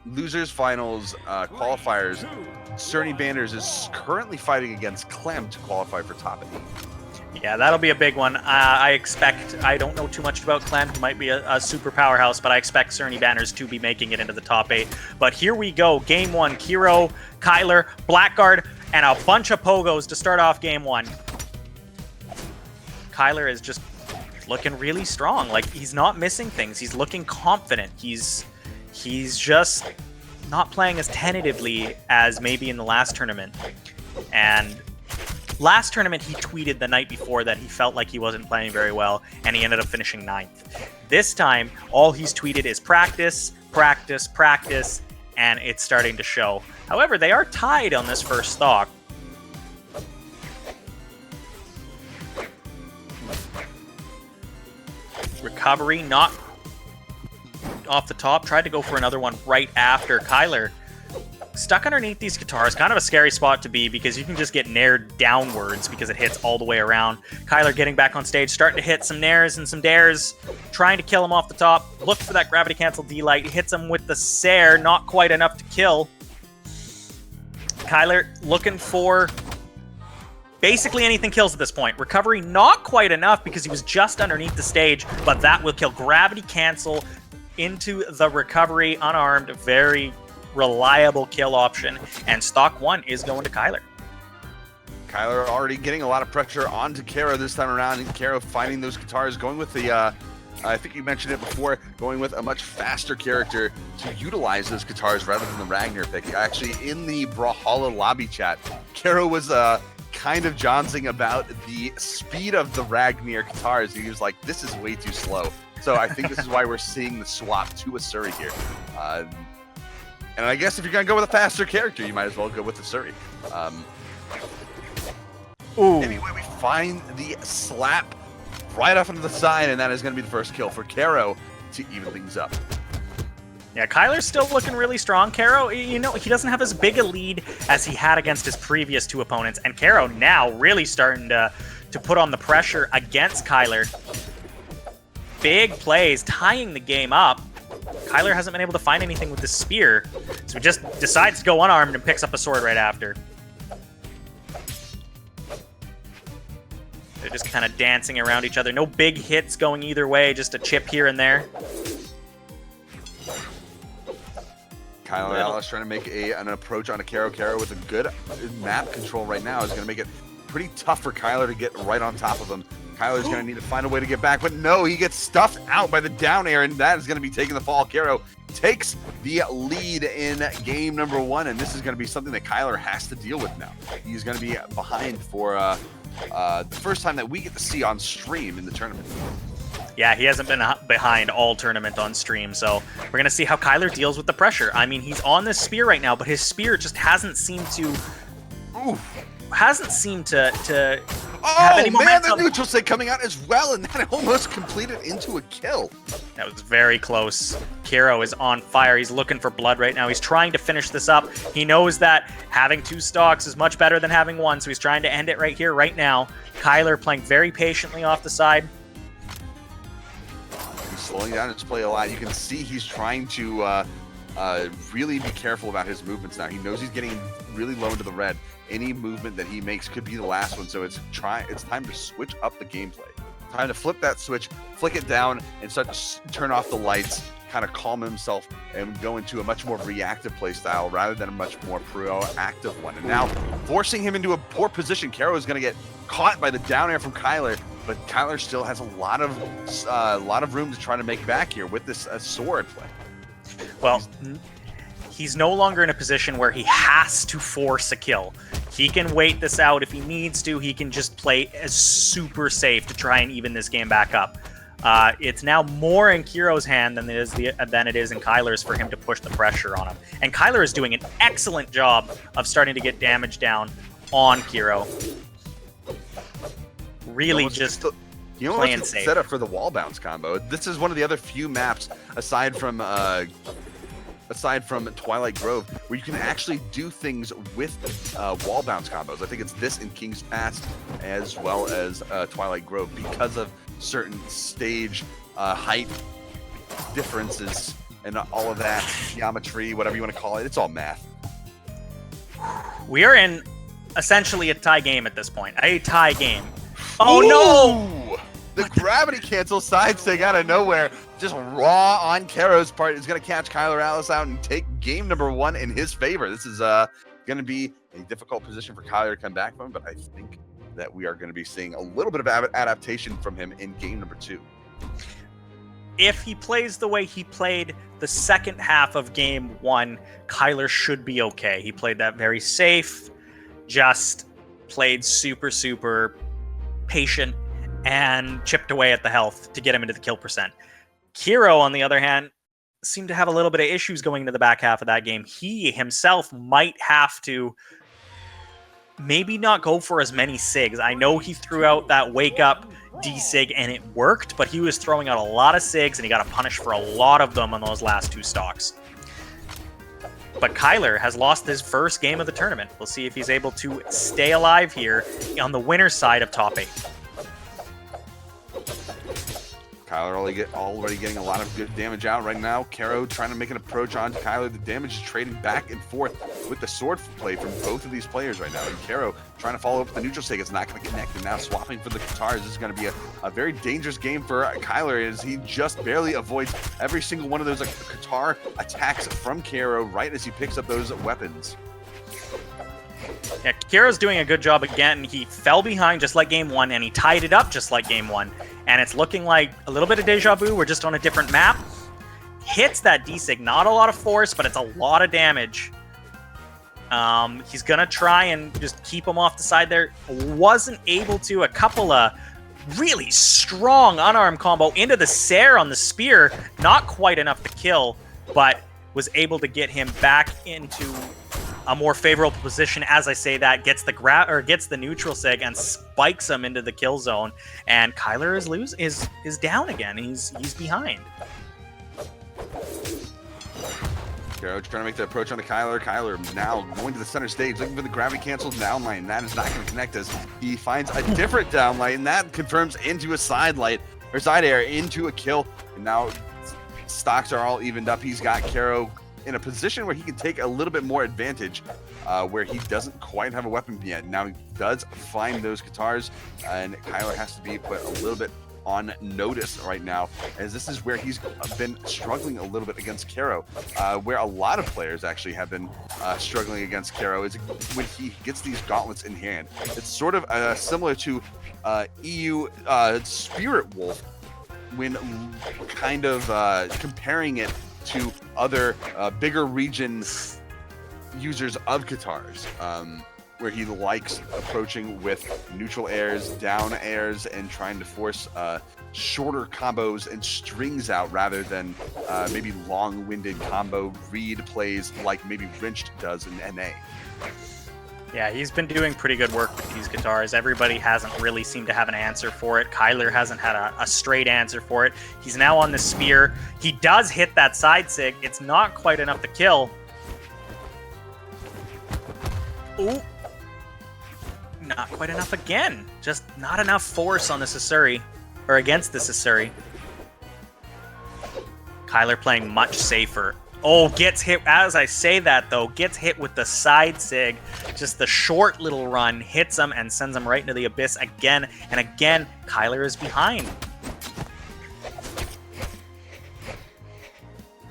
losers finals qualifiers, Cerny Banners is currently fighting against Clem to qualify for top 8. Yeah, that'll be a big one. I don't know too much about Clem. He might be a super powerhouse, but I expect Cerny Banners to be making it into the top 8. But here we go. Game 1, Kero, Kylar, Blackguard, and a bunch of pogos to start off game 1. Kylar is just looking really strong. Like, he's not missing things. He's looking confident. He's just not playing as tentatively as maybe in the last tournament. And last tournament, he tweeted the night before that he felt like he wasn't playing very well, and he ended up finishing 9th. This time, all he's tweeted is practice, practice, practice, and it's starting to show. However, they are tied on this first stock. Recovery, not off the top. Tried to go for another one right after. Kylar stuck underneath these guitars. Kind of a scary spot to be because you can just get nared downwards because it hits all the way around. Kylar getting back on stage, starting to hit some nairs and some dares, trying to kill him off the top. Look for that gravity cancel D-light. Hits him with the Sair, not quite enough to kill. Kylar looking for basically anything kills at this point. Recovery, not quite enough because he was just underneath the stage, but that will kill. Gravity cancel into the recovery, unarmed, very reliable kill option, and stock 1 is going to Kylar. Kylar already getting a lot of pressure onto Kero this time around, and Kero finding those guitars, going with the, I think you mentioned it before, going with a much faster character to utilize those guitars rather than the Ragnar pick. Actually, in the Brawlhalla lobby chat, Kero was kind of jonesing about the speed of the Ragnar guitars. He was like, this is way too slow. So I think this is why we're seeing the swap to a Surrey here. And I guess if you're going to go with a faster character, you might as well go with the Surrey. Anyway, we find the slap right off into the side, and that is going to be the first kill for Kero to even things up. Yeah, Kylar's still looking really strong. Kero, you know, he doesn't have as big a lead as he had against his previous 2 opponents, and Kero now really starting to put on the pressure against Kylar. Big plays, tying the game up. Kylar hasn't been able to find anything with the spear, so he just decides to go unarmed and picks up a sword right after. They're just kind of dancing around each other. No big hits going either way, just a chip here and there. Kylar Alice trying to make an approach on a Kero. Kero with a good map control right now is going to make it pretty tough for Kylar to get right on top of him. Kylar's going to need to find a way to get back, but no, he gets stuffed out by the down air, and that is going to be taking the fall. Kero takes the lead in game number 1, and this is going to be something that Kylar has to deal with now. He's going to be behind for the first time that we get to see on stream in the tournament. Yeah, he hasn't been behind all tournament on stream, so we're going to see how Kylar deals with the pressure. I mean, he's on this spear right now, but his spear just hasn't seemed to... have any momentum. The neutral state coming out as well, and that almost completed into a kill. That was very close. Kero is on fire. He's looking for blood right now. He's trying to finish this up. He knows that having 2 stocks is much better than having 1, so he's trying to end it right here, right now. Kylar playing very patiently off the side. He's slowing down his play a lot. You can see he's trying to really be careful about his movements now. He knows he's getting really low into the red. Any movement that he makes could be the last one, so it's time to switch up the gameplay. Time to flip that switch, flick it down, and start to turn off the lights, kind of calm himself, and go into a much more reactive play style rather than a much more proactive one. And now, forcing him into a poor position, Kero is going to get caught by the down air from Kylar, but Kylar still has a lot of room to try to make back here with this sword play. Well, he's no longer in a position where he has to force a kill. He can wait this out if he needs to. He can just play as super safe to try and even this game back up. It's now more in Kiro's hand than it is in Kylar's for him to push the pressure on him. And Kylar is doing an excellent job of starting to get damage down on Kero. Really just playing safe. Set up for the wall bounce combo. This is one of the other few maps aside from Twilight Grove where you can actually do things with wall bounce combos. I think it's this in King's Pass as well as Twilight Grove because of certain stage height differences and all of that geometry, whatever you want to call it. It's all math. We are in essentially a tie game at this point. A tie game. Oh no! The gravity cancel side stick out of nowhere, just raw on Kero's part, is going to catch Kylar Alice out and take game number 1 in his favor. This is going to be a difficult position for Kylar to come back from, but I think that we are going to be seeing a little bit of adaptation from him in game number 2. If he plays the way he played the second half of game 1, Kylar should be okay. He played that very safe, just played super, super patient and chipped away at the health to get him into the kill percent. Kiro, on the other hand, seemed to have a little bit of issues going into the back half of that game. He himself might have to maybe not go for as many SIGs. I know he threw out that wake up D-SIG and it worked, but he was throwing out a lot of SIGs and he got a punish for a lot of them on those last 2 stocks. But Kylar has lost his first game of the tournament. We'll see if he's able to stay alive here on the winner's side of top 8. Kylar already getting a lot of good damage out right now. Kero trying to make an approach onto Kylar. The damage is trading back and forth with the sword play from both of these players right now. And Kero trying to follow up with the neutral stick. It's not going to connect. And now swapping for the guitars. This is going to be a very dangerous game for Kylar as he just barely avoids every single one of those guitar attacks from Kero right as he picks up those weapons. Yeah, Kero's doing a good job again. He fell behind just like game 1, and he tied it up just like game 1. And it's looking like a little bit of deja vu. We're just on a different map. Hits that D-SIG. Not a lot of force, but it's a lot of damage. He's going to try and just keep him off the side there. Wasn't able to. A couple of really strong unarmed combo into the Sair on the spear. Not quite enough to kill, but was able to get him back into a more favorable position. As I say that, gets the neutral sig and spikes him into the kill zone. And Kylar is down again. He's behind. Kero trying to make the approach onto Kylar. Kylar now going to the center stage, looking for the gravity canceled down line. That is not going to connect us. He finds a different down light, and that confirms into a side light or side air into a kill. And now stocks are all evened up. He's got Kero in a position where he can take a little bit more advantage, where he doesn't quite have a weapon yet. Now he does find those guitars, and Kylar has to be put a little bit on notice right now, as this is where he's been struggling a little bit against Kero, where a lot of players actually have been struggling against Kero, is when he gets these gauntlets in hand. It's sort of similar to EU Spirit Wolf, when kind of comparing it to other bigger region users of guitars, where he likes approaching with neutral airs, down airs, and trying to force shorter combos and strings out rather than maybe long-winded combo read plays like maybe Wrenched does in NA. Yeah, he's been doing pretty good work with these guitars. Everybody hasn't really seemed to have an answer for it. Kylar hasn't had a straight answer for it. He's now on the spear. He does hit that side sig. It's not quite enough to kill. Ooh. Not quite enough again. Just not enough force on the Sasuri, or against the Sasuri. Kylar playing much safer. Oh, gets hit, as I say that though, gets hit with the side sig. Just the short little run, hits him and sends him right into the abyss again. And again, Kylar is behind.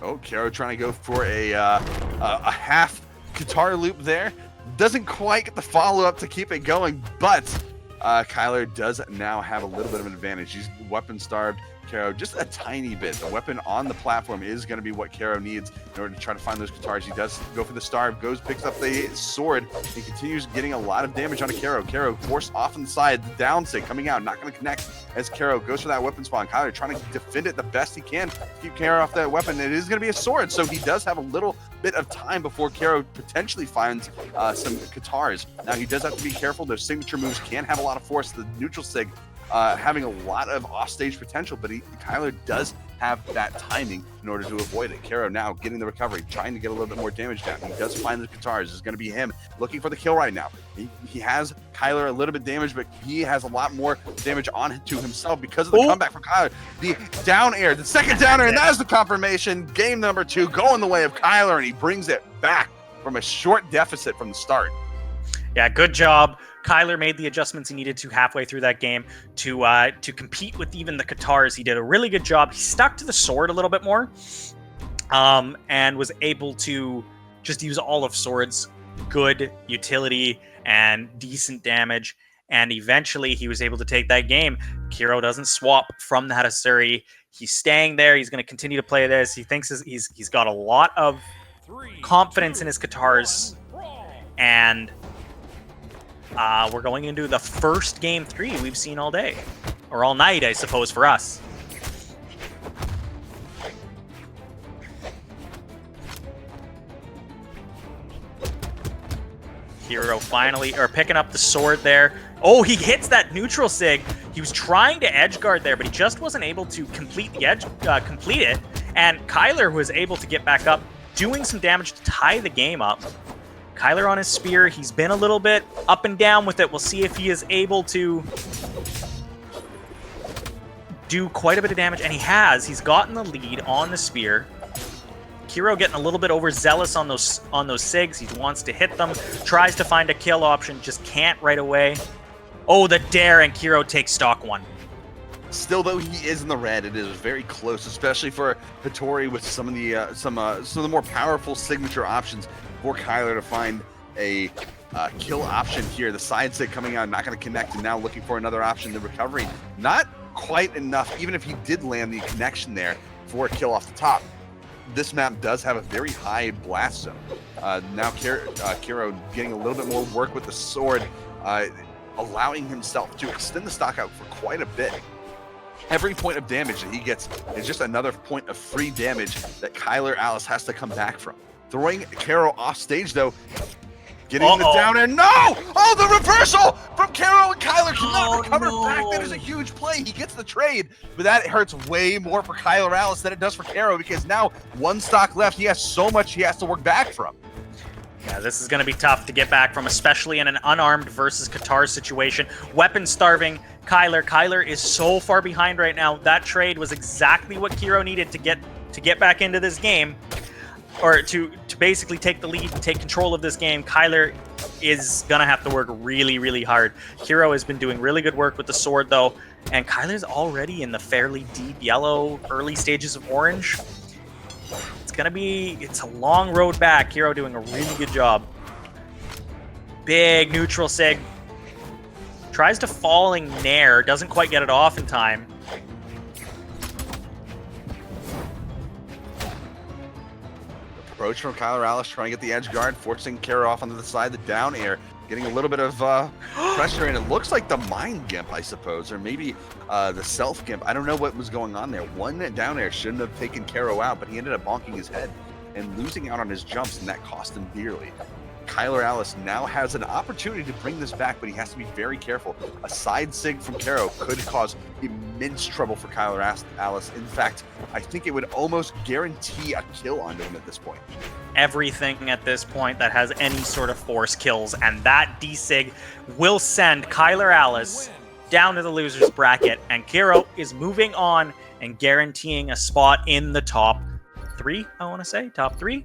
Oh, Kero trying to go for a half guitar loop there. Doesn't quite get the follow-up to keep it going, but Kylar does now have a little bit of an advantage. He's weapon-starved. Kero just a tiny bit. The weapon on the platform is going to be what Kero needs in order to try to find those guitars. He does go for the starve, picks up the sword, and continues getting a lot of damage onto Kero. Kero forced off on the side, the down sig coming out, not going to connect as Kero goes for that weapon spawn. Kylar trying to defend it the best he can to keep Kero off that weapon. It is going to be a sword, so he does have a little bit of time before Kero potentially finds some guitars. Now he does have to be careful. Those signature moves can have a lot of force. The neutral sig having a lot of offstage potential, but Kylar does have that timing in order to avoid it. Kero now getting the recovery, trying to get a little bit more damage down. He does find the guitars. It's going to be him looking for the kill right now. He has Kylar a little bit damaged, but he has a lot more damage on to himself because of the comeback from Kylar. The down air, the second down air, and that is the confirmation. Game number 2 going the way of Kylar, and he brings it back from a short deficit from the start. Yeah, good job. Kylar made the adjustments he needed to halfway through that game to compete with even the Katars. He did a really good job. He stuck to the sword a little bit more, and was able to just use all of Sword's good utility and decent damage. And eventually he was able to take that game. Kero doesn't swap from that Asuri. He's staying there. He's going to continue to play this. He thinks he's got a lot of confidence in his Katars. And we're going into the first game 3 we've seen all day. Or all night, I suppose, for us. Kiro finally, or picking up the sword there. Oh, he hits that neutral sig. He was trying to edge guard there, but he just wasn't able to complete the edge, complete it. And Kylar was able to get back up, doing some damage to tie the game up. Kylar on his spear. He's been a little bit up and down with it. We'll see if he is able to do quite a bit of damage, and he has. He's gotten the lead on the spear. Kiro getting a little bit overzealous on those SIGs. He wants to hit them, tries to find a kill option, just can't right away. Oh, the dare, and Kiro takes stock 1. Still, though, he is in the red. It is very close, especially for Hattori with some of the more powerful signature options for Kylar to find a kill option here. The side sig coming out, not going to connect, and now looking for another option. The recovery, not quite enough, even if he did land the connection there for a kill off the top. This map does have a very high blast zone. Now Kero getting a little bit more work with the sword, allowing himself to extend the stock out for quite a bit. Every point of damage that he gets is just another point of free damage that Kylar Alice has to come back from. Throwing Kero off stage, though, getting the down air. No! Oh, the reversal from Kero, and Kylar cannot recover back. That is a huge play. He gets the trade, but that hurts way more for Kylar Alice than it does for Kero, because now 1 stock left. He has so much he has to work back from. Yeah, this is going to be tough to get back from, especially in an unarmed versus Qatar situation. Weapon starving Kylar. Kylar is so far behind right now. That trade was exactly what Kero needed to get back into this game, or to basically take the lead and take control of this game. Kylar is going to have to work really, really hard. Kero has been doing really good work with the sword, though, and Kylar's already in the fairly deep yellow, early stages of orange. It's a long road back. Kero doing a really good job. Big neutral sig. Tries to falling nair, doesn't quite get it off in time. Approach from Kylar Alice, trying to get the edge guard, forcing Kero off onto the side, the down air, getting a little bit of pressure, and it looks like the mind gimp, I suppose, or maybe the self gimp. I don't know what was going on there. One down air shouldn't have taken Kero out, but he ended up bonking his head and losing out on his jumps, and that cost him dearly. Kylar Alice now has an opportunity to bring this back, but he has to be very careful. A side sig from Kero could cause immense trouble for Kylar Alice. In fact, I think it would almost guarantee a kill on him at this point. Everything at this point that has any sort of force kills, and that D-Sig will send Kylar Alice down to the loser's bracket, and Kero is moving on and guaranteeing a spot in the top 3, I want to say. Top 3?